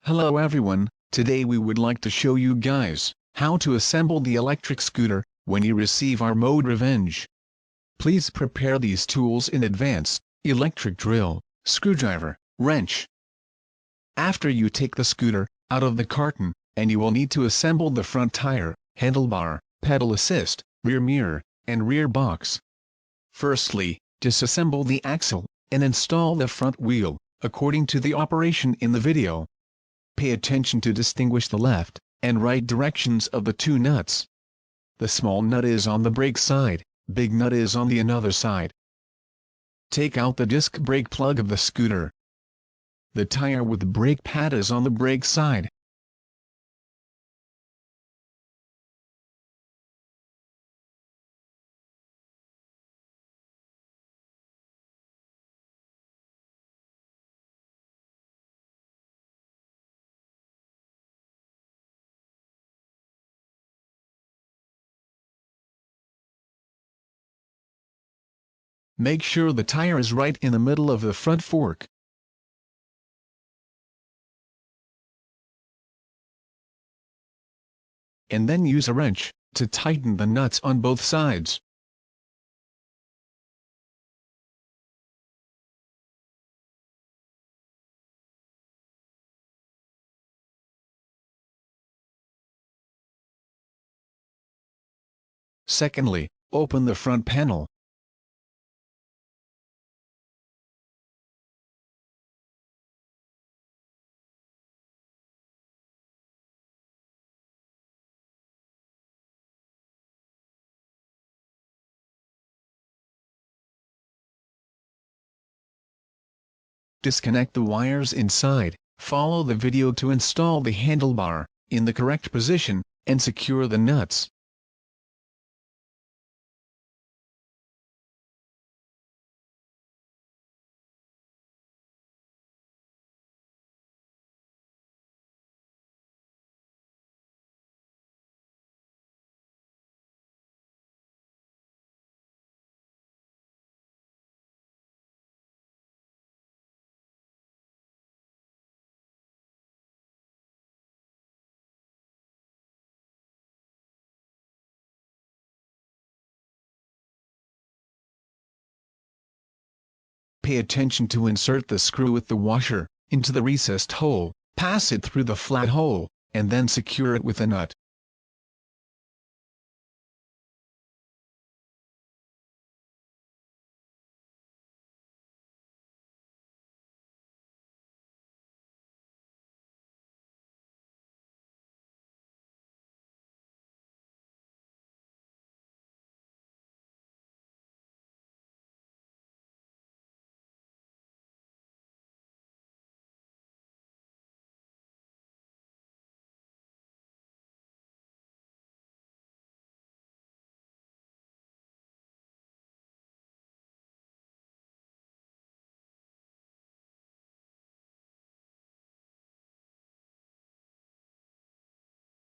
Hello everyone, today we would like to show you guys how to assemble the electric scooter when you receive our mode revenge. Please prepare these tools in advance: electric drill, screwdriver, wrench. After you take the scooter out of the carton, and you will need to assemble the front tire, handlebar, pedal assist, rear mirror, and rear box. Firstly, disassemble the axle and install the front wheel according to the operation in the video. Pay attention to distinguish the left and right directions of the two nuts. The small nut is on the brake side, big nut is on the another side. Take out the disc brake plug of the scooter. The tire with the brake pad is on the brake side. Make sure the tire is right in the middle of the front fork. And then use a wrench to tighten the nuts on both sides. Secondly, open the front panel. Disconnect the wires inside, follow the video to install the handlebar in the correct position, and secure the nuts. Pay attention to insert the screw with the washer into the recessed hole, pass it through the flat hole, and then secure it with a nut.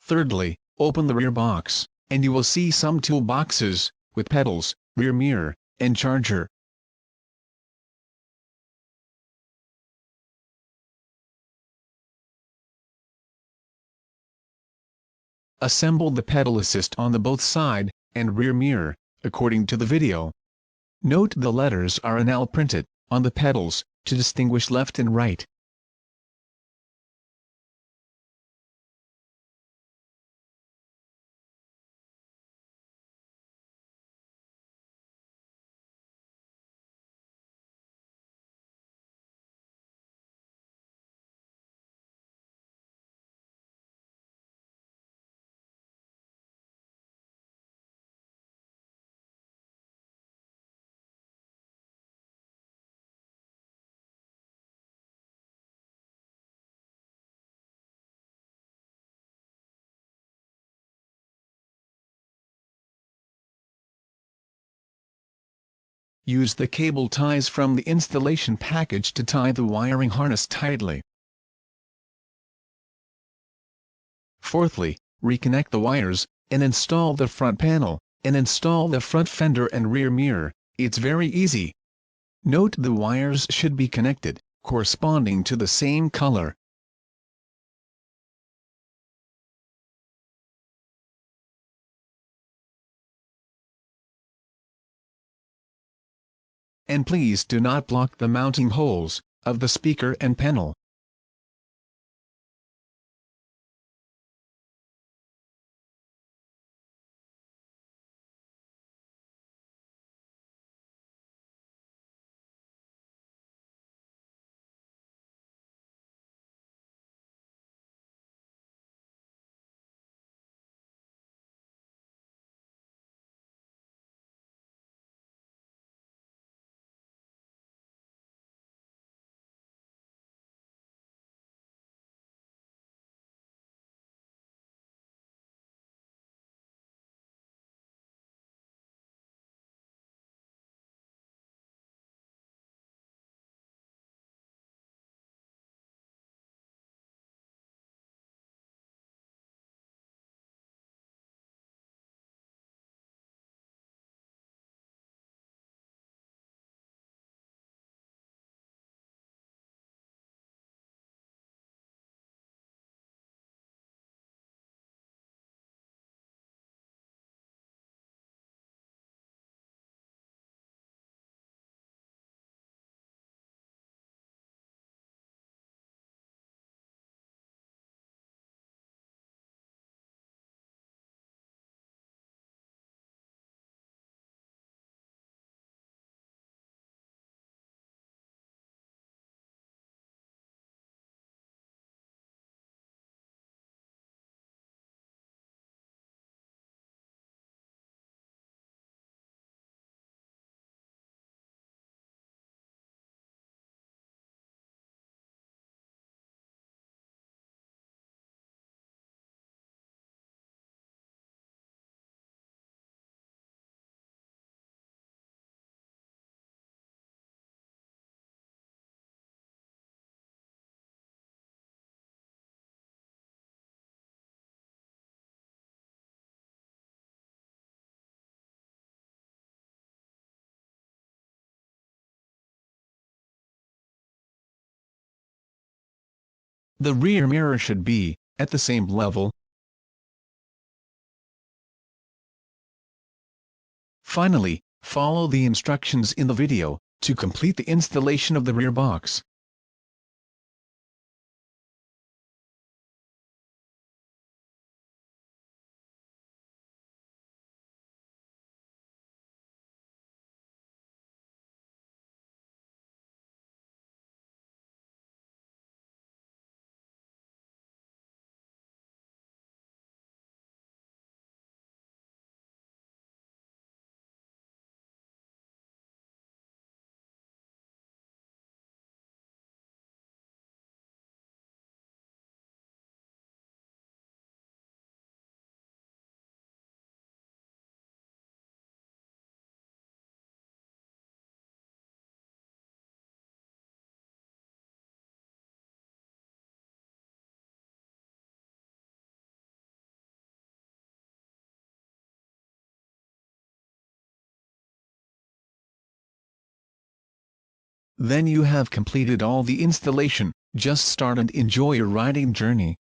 Thirdly, open the rear box, and you will see some toolboxes with pedals, rear mirror, and charger. Assemble the pedal assist on the both side and rear mirror, according to the video. Note the letters are enamel printed on the pedals to distinguish left and right. Use the cable ties from the installation package to tie the wiring harness tightly. Fourthly, reconnect the wires, and install the front panel, and install the front fender and rear mirror. It's very easy. Note the wires should be connected, corresponding to the same color. and please do not block the mounting holes of the speaker and panel. The rear mirror should be at the same level. Finally, follow the instructions in the video to complete the installation of the rear box. Then you have completed all the installation. Just start and enjoy your riding journey.